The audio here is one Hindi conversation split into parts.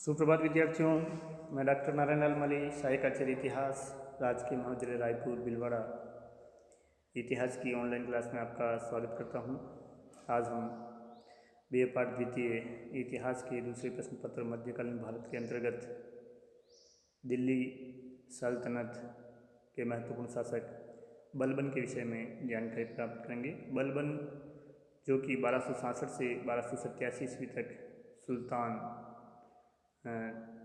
सुप्रभात विद्यार्थियों। मैं डॉक्टर नारायण लाल मली, सहायक आचार्य इतिहास, राजकीय महाविद्यालय रायपुर भिलवाड़ा इतिहास की ऑनलाइन क्लास में आपका स्वागत करता हूं। आज हम बीए पाठ द्वितीय इतिहास के दूसरे प्रश्न पत्र मध्यकालीन भारत के अंतर्गत दिल्ली सल्तनत के महत्वपूर्ण शासक बलबन के विषय में जानकारी प्राप्त करेंगे। बलबन जो कि 1267 से 1287 ईस्वी तक सुल्तान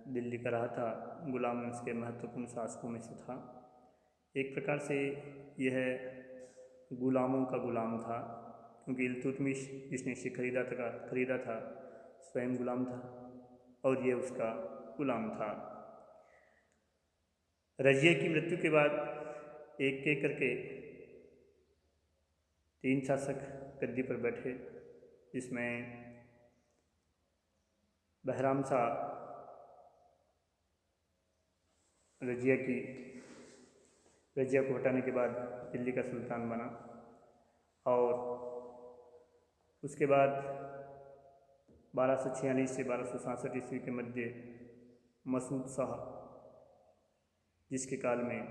दिल्ली का रहा था, गुलाम वंश के महत्वपूर्ण शासकों में से था। एक प्रकार से यह गुलामों का गुलाम था, क्योंकि इल्तुतमिश जिसने इसे खरीदा था स्वयं गुलाम था और यह उसका गुलाम था। रजिया की मृत्यु के बाद एक एक करके 3 शासक गद्दी पर बैठे, जिसमें बहराम शाह रजिया को हटाने के बाद दिल्ली का सुल्तान बना और उसके बाद 1246 से 1267 ईस्वी के मध्य मसूद शाह, जिसके काल में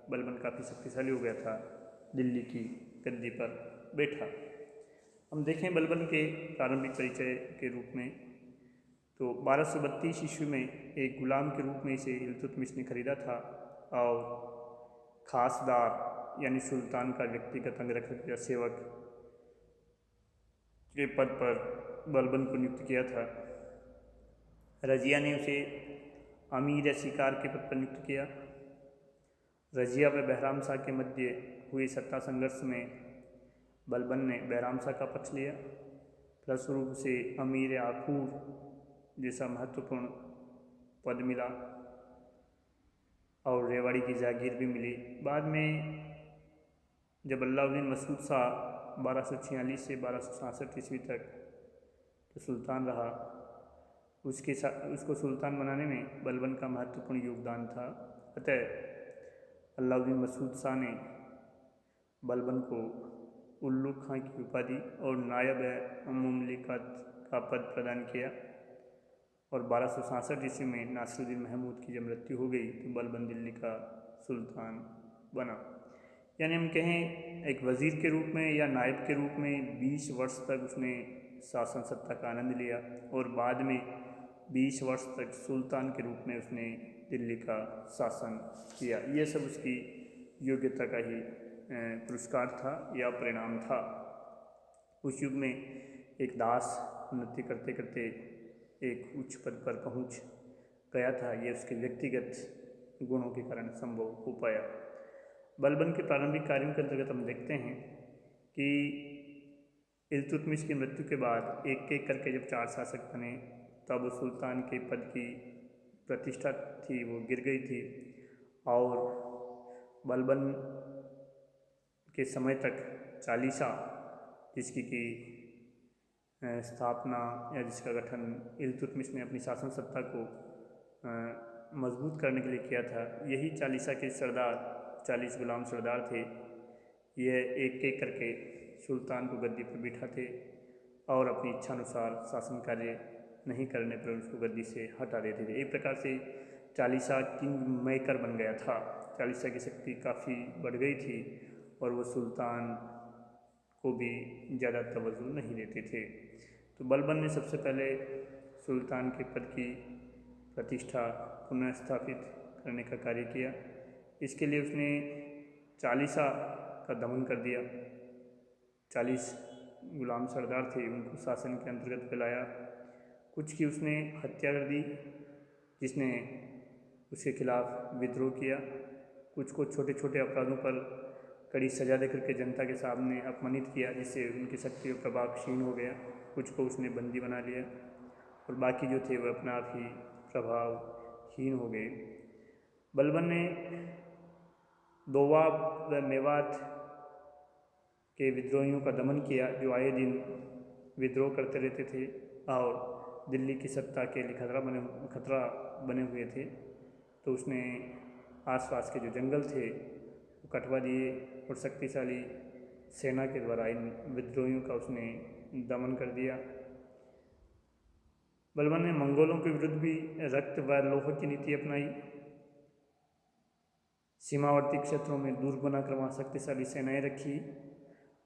बलबन काफ़ी शक्तिशाली हो गया था, दिल्ली की गद्दी पर बैठा। हम देखें बलबन के प्रारंभिक परिचय के रूप में, तो 1232 ईस्वी में एक गुलाम के रूप में इसे इल्तुतमिश ने खरीदा था और खासदार यानी सुल्तान का व्यक्तिगत अंगरक्षक या सेवक के पद पर बलबन को नियुक्त किया था। रजिया ने उसे अमीर या शिकार के पद पर नियुक्त किया। रजिया व बहराम शाह के मध्य हुए सत्ता संघर्ष में बलबन ने बहराम शाह का पक्ष लिया। फलस्वरूप से अमीर आखूर जैसा महत्वपूर्ण पद मिला और रेवाड़ी की जागीर भी मिली। बाद में जब अलाउद्दीन मसूद शाह 1246 से 1267 ईस्वी तक तो सुल्तान रहा, उसको सुल्तान बनाने में बलबन का महत्वपूर्ण योगदान था। अतः अलाउद्दीन मसूद शाह ने बलबन को उल्लू खां की उपाधि और नायब मुमलिकत का पद प्रदान किया और 1267 ईस्वी में नासिरुद्दीन महमूद की जब मृत्यु हो गई तो बलबन दिल्ली का सुल्तान बना। यानी हम कहें एक वज़ीर के रूप में या नायब के रूप में 20 वर्ष तक उसने शासन सत्ता का आनंद लिया और बाद में 20 वर्ष तक सुल्तान के रूप में उसने दिल्ली का शासन किया। ये सब उसकी योग्यता का ही पुरस्कार था या परिणाम था। उस युग में एक दास उन्नति करते करते एक उच्च पद पर पहुंच गया था। यह उसके व्यक्तिगत गुणों के कारण संभव हो पाया। बलबन के प्रारंभिक कार्यों के अंतर्गत हम देखते हैं कि इल्तुतमिश की मृत्यु के बाद एक एक करके जब 4 शासक बने, तब सुल्तान के पद की प्रतिष्ठा थी वो गिर गई थी और बलबन के समय तक चालीसा, जिसकी की स्थापना या जिसका गठन इल्तुतमिश ने अपनी शासन सत्ता को मजबूत करने के लिए किया था, यही चालीसा के सरदार 40 गुलाम सरदार थे। यह एक एक करके सुल्तान को गद्दी पर बिठाते और अपनी इच्छानुसार शासन कार्य नहीं करने पर उसको गद्दी से हटा देते थे। एक प्रकार से चालीसा किंग मेकर बन गया था। चालीसा की शक्ति काफ़ी बढ़ गई थी और वो सुल्तान को भी ज़्यादा तवज्जो नहीं देते थे। तो बलबन ने सबसे पहले सुल्तान के पद की प्रतिष्ठा पुनः स्थापित करने का कार्य किया। इसके लिए उसने चालीसा का दमन कर दिया। 40 गुलाम सरदार थे, उनको शासन के अंतर्गत फैलाया। कुछ की उसने हत्या कर दी, जिसने उसके खिलाफ विद्रोह किया। कुछ को छोटे छोटे अपराधों पर कड़ी सजा देकर के जनता के सामने अपमानित किया, जिससे उनकी शक्ति और प्रभाव क्षीण हो गया। कुछ को उसने बंदी बना लिया और बाकी जो थे वह अपना आप ही प्रभावहीन हो गए। बलबन ने दोवाब व मेवात के विद्रोहियों का दमन किया, जो आए दिन विद्रोह करते रहते थे और दिल्ली की सत्ता के लिए खतरा बने हुए थे। तो उसने आसपास के जो जंगल थे वो कटवा दिए और शक्तिशाली सेना के द्वारा इन विद्रोहियों का उसने दमन कर दिया। बलबन ने मंगोलों के विरुद्ध भी रक्त व लोह की नीति अपनाई। सीमावर्ती क्षेत्रों में दुर्ग बनाकर वहाँ शक्तिशाली सेनाएं रखी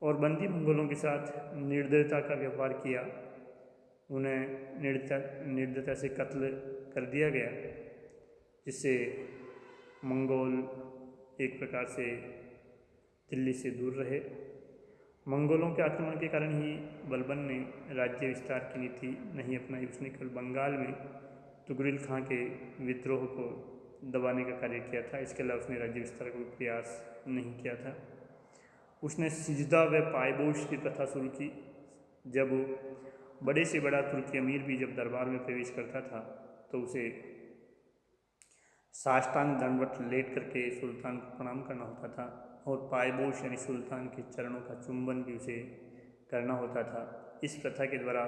और बंदी मंगोलों के साथ निर्दयता का व्यवहार किया। उन्हें निर्दयता से कत्ल कर दिया गया, जिससे मंगोल एक प्रकार से दिल्ली से दूर रहे। मंगोलों के आक्रमण के कारण ही बलबन ने राज्य विस्तार की नीति नहीं अपनाई। उसने केवल बंगाल में तुगरिल खां के विद्रोह को दबाने का कार्य किया था। इसके अलावा उसने राज्य विस्तार का कोई प्रयास नहीं किया था। उसने सिजदा व पायबोश की प्रथा शुरू की। जब बड़े से बड़ा तुर्की अमीर भी जब दरबार में प्रवेश करता था तो उसे साष्टांग दंडवत लेट करके सुल्तान को प्रणाम करना होता था और पायबोश यानी सुल्तान के चरणों का चुंबन भी उसे करना होता था। इस प्रथा के द्वारा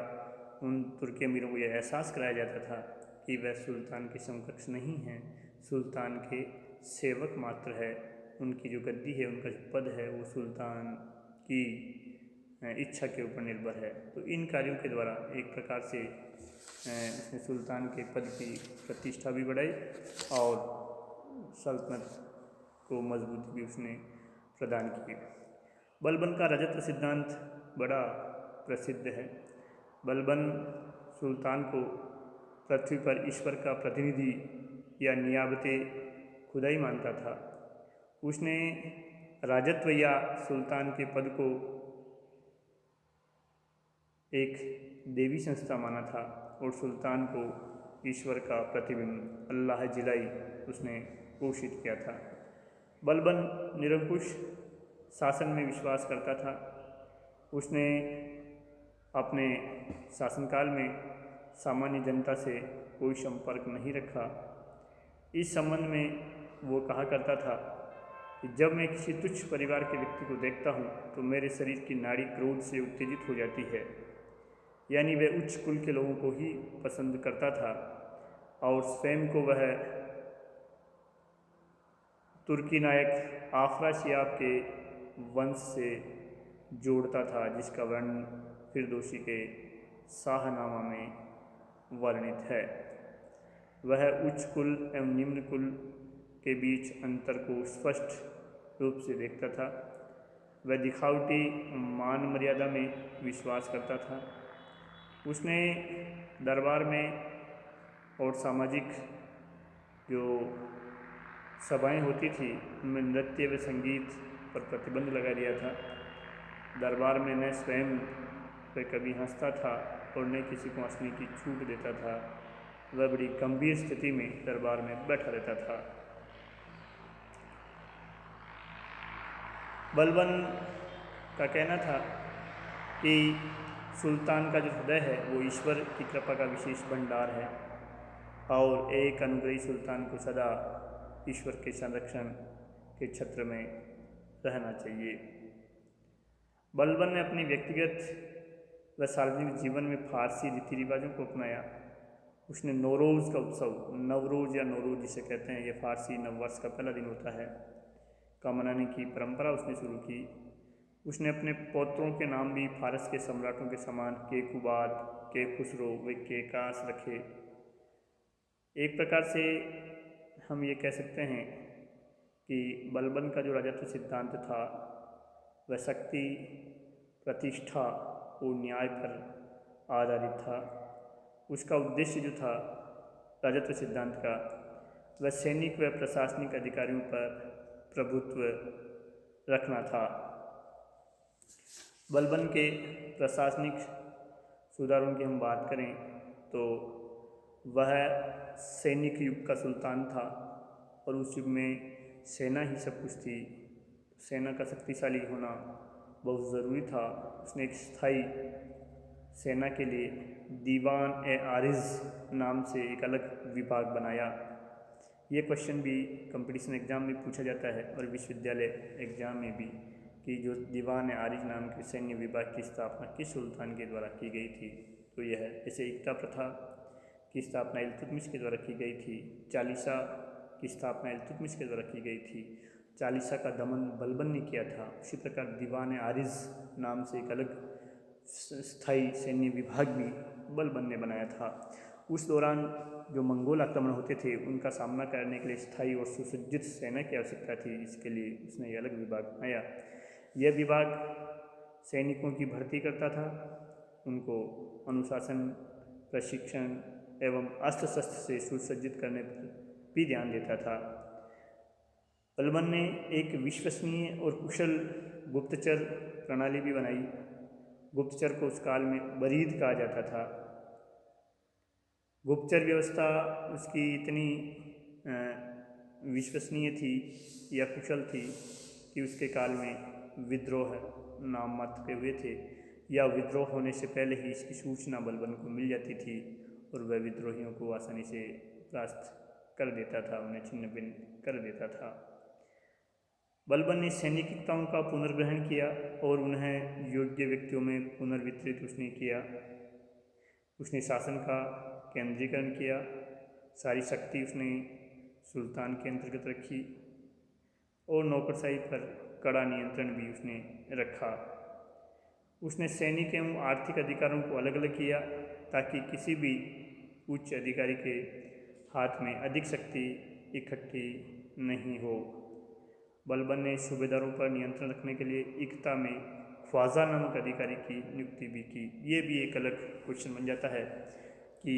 उन तुर्की अमीरों को यह एहसास कराया जाता था कि वह सुल्तान के समकक्ष नहीं हैं, सुल्तान के सेवक मात्र है। उनकी जो गद्दी है, उनका जो पद है, वो सुल्तान की इच्छा के ऊपर निर्भर है। तो इन कार्यों के द्वारा एक प्रकार से उसने सुल्तान के पद की प्रतिष्ठा भी बढ़ाई और सल्तनत को मजबूती भी उसने प्रदान की। बलबन का राजत्व सिद्धांत बड़ा प्रसिद्ध है। बलबन सुल्तान को पृथ्वी पर ईश्वर का प्रतिनिधि या नियाबते खुदाई मानता था। उसने राजत्व या सुल्तान के पद को एक देवी संस्था माना था और सुल्तान को ईश्वर का प्रतिबिंब अल्लाह जिलाई उसने घोषित किया था। बलबन निरंकुश शासन में विश्वास करता था। उसने अपने शासनकाल में सामान्य जनता से कोई संपर्क नहीं रखा। इस संबंध में वो कहा करता था कि जब मैं किसी तुच्छ परिवार के व्यक्ति को देखता हूँ तो मेरे शरीर की नाड़ी क्रोध से उत्तेजित हो जाती है। यानी वह उच्च कुल के लोगों को ही पसंद करता था और स्वयं को वह तुर्की नायक आफराशियाब के वंश से जोड़ता था, जिसका वर्णन फिरदौसी के शाहनामा में वर्णित है। वह उच्च कुल एवं निम्न कुल के बीच अंतर को स्पष्ट रूप से देखता था। वह दिखावटी मान मर्यादा में विश्वास करता था। उसने दरबार में और सामाजिक जो सभाएं होती थी उनमें नृत्य व संगीत पर प्रतिबंध लगा दिया था। दरबार में न स्वयं वह कभी हंसता था और न किसी को हंसने की छूट देता था। वह बड़ी गंभीर स्थिति में दरबार में बैठा रहता था। बलबन का कहना था कि सुल्तान का जो हृदय है वो ईश्वर की कृपा का विशेष भंडार है और एक अनुग्रही सुल्तान को सदा ईश्वर के संरक्षण के छत्र में रहना चाहिए। बलबन ने अपने व्यक्तिगत व सार्वजनिक जीवन में फारसी रीति रिवाजों को अपनाया। उसने नौरोज़ का उत्सव, नवरोज़ या नौरोज़ जिसे कहते हैं, यह फारसी नववर्ष का पहला दिन होता है, का मनाने की परंपरा उसने शुरू की। उसने अपने पौत्रों के नाम भी फारस के सम्राटों के समान केकुबाद, केखुसरो व केकास रखे। एक प्रकार से हम ये कह सकते हैं कि बलबन का जो राजत्व सिद्धांत था वह शक्ति, प्रतिष्ठा और न्याय पर आधारित था। उसका उद्देश्य जो था राजत्व सिद्धांत का, वह सैनिक व प्रशासनिक अधिकारियों पर प्रभुत्व रखना था। बलबन के प्रशासनिक सुधारों की हम बात करें तो वह सैनिक युग का सुल्तान था और उस युग में सेना ही सब कुछ थी। सेना का शक्तिशाली होना बहुत ज़रूरी था। उसने एक स्थायी सेना के लिए दीवान ए आरिज़ नाम से एक अलग विभाग बनाया। ये क्वेश्चन भी कंपटीशन एग्ज़ाम में पूछा जाता है और विश्वविद्यालय एग्ज़ाम में भी, कि जो दीवान ए आरिज़ नाम के सैन्य विभाग की स्थापना किस सुल्तान के द्वारा की गई थी। तो यह है, जैसे एकता प्रथा की स्थापना इल्तुतमिश के द्वारा की गई थी, चालीसा की स्थापना इल्तुतमिश के द्वारा की गई थी, चालीसा का दमन बलबन ने किया था। उसी प्रकार दीवान ए आरिज़ नाम से एक अलग स्थायी सैन्य विभाग भी बलबन ने बनाया था। उस दौरान जो मंगोल आक्रमण होते थे उनका सामना करने के लिए स्थायी और सुसज्जित सेना की आवश्यकता थी। इसके लिए उसने ये अलग विभाग बनाया। यह विभाग सैनिकों की भर्ती करता था, उनको अनुशासन, प्रशिक्षण एवं अस्त्र शस्त्र से सुसज्जित करने पर भी ध्यान देता था। बलबन ने एक विश्वसनीय और कुशल गुप्तचर प्रणाली भी बनाई। गुप्तचर को उस काल में बरीद कहा जाता था। गुप्तचर व्यवस्था उसकी इतनी विश्वसनीय थी या कुशल थी कि उसके काल में विद्रोह नाम मात्र के हुए थे, या विद्रोह होने से पहले ही इसकी सूचना बलबन को मिल जाती थी और वह विद्रोहियों को आसानी से परास्त कर देता था, उन्हें छिन्न भिन्न कर देता था। बलबन ने सैनिकताओं का पुनर्ग्रहण किया और उन्हें योग्य व्यक्तियों में पुनर्वितरित उसने किया। उसने शासन का केंद्रीकरण किया, सारी शक्ति उसने सुल्तान के अंतर्गत रखी और नौकरशाही पर कड़ा नियंत्रण भी उसने रखा। उसने सैनिक एवं आर्थिक अधिकारों को अलग अलग किया ताकि किसी भी उच्च अधिकारी के हाथ में अधिक शक्ति इकट्ठी नहीं हो। बलबन ने सूबेदारों पर नियंत्रण रखने के लिए इक्ता में ख्वाजा नामक अधिकारी की नियुक्ति भी की। ये भी एक अलग क्वेश्चन बन जाता है कि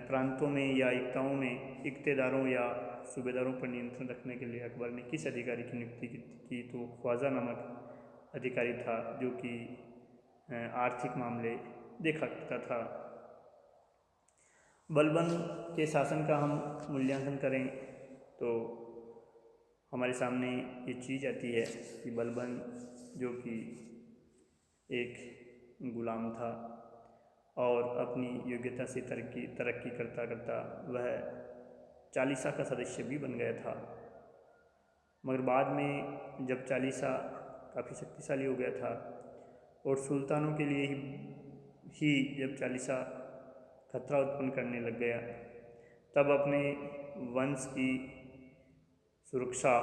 प्रांतों में या इक्ताओं में इक्तेदारों या सूबेदारों पर नियंत्रण रखने के लिए अकबर ने किस अधिकारी की नियुक्ति की, तो ख्वाजा नामक अधिकारी था जो कि आर्थिक मामले देखा करता था। बलबन के शासन का हम मूल्यांकन करें तो हमारे सामने ये चीज़ आती है कि बलबन जो कि एक गुलाम था और अपनी योग्यता से तरक्की करता करता वह चालीसा का सदस्य भी बन गया था। मगर बाद में जब चालीसा काफ़ी शक्तिशाली हो गया था और सुल्तानों के लिए ही जब चालीसा खतरा उत्पन्न करने लग गया, तब अपने वंश की सुरक्षा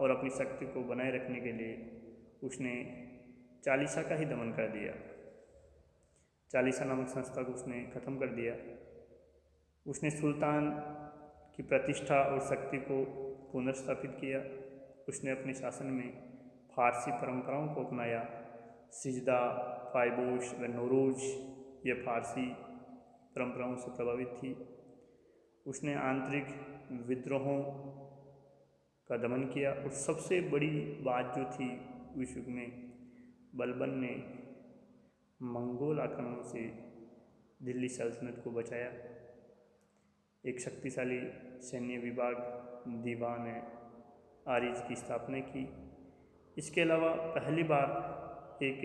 और अपनी शक्ति को बनाए रखने के लिए उसने चालीसा का ही दमन कर दिया। चालीसा नामक संस्था को उसने ख़त्म कर दिया। उसने सुल्तान की प्रतिष्ठा और शक्ति को पुनर्स्थापित किया। उसने अपने शासन में फारसी परंपराओं को अपनाया। सिजदा, फायबोश व नौरोज ये फारसी परंपराओं से प्रभावित थी। उसने आंतरिक विद्रोहों का दमन किया और सबसे बड़ी बात जो थी उस युग में, बलबन ने मंगोल आक्रमणों से दिल्ली सल्तनत को बचाया। एक शक्तिशाली सैन्य विभाग दीवान आरिज की स्थापना की। इसके अलावा पहली बार एक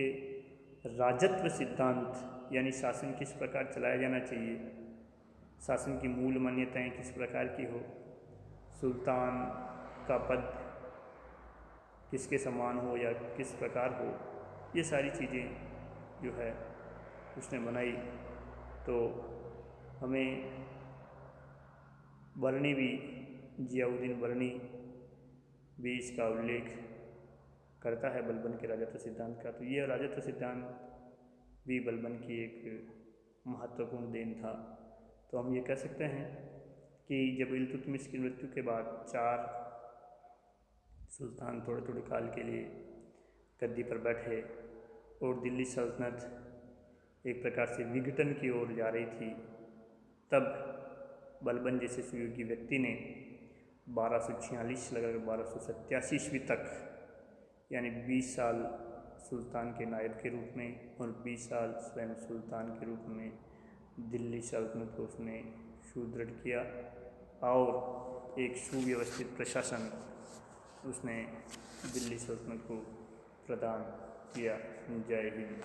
राजत्व सिद्धांत यानी शासन किस प्रकार चलाया जाना चाहिए, शासन की मूल मान्यताएं किस प्रकार की हो, सुल्तान का पद किसके समान हो या किस प्रकार हो, ये सारी चीज़ें जो है उसने बनाई। तो हमें बरनी भी, जियाउद्दीन बरनी भी इसका उल्लेख करता है बलबन के राजत्व सिद्धांत का। तो ये राजत्व सिद्धांत भी बलबन की एक महत्वपूर्ण देन था। तो हम ये कह सकते हैं कि जब इल्तुतमिश की मृत्यु के बाद 4 सुल्तान थोड़े थोड़े काल के लिए गद्दी पर बैठे और दिल्ली सल्तनत एक प्रकार से विघटन की ओर जा रही थी, तब बलबन जैसे सुयोग्य व्यक्ति ने 1246 से लेकर 1287 ईस्वी तक यानी 20 साल सुल्तान के नायब के रूप में और 20 साल स्वयं सुल्तान के रूप में दिल्ली सल्तनत को उसने सुदृढ़ किया और एक सुव्यवस्थित प्रशासन उसने दिल्ली सल्तनत को प्रदान किया। जय हिंद।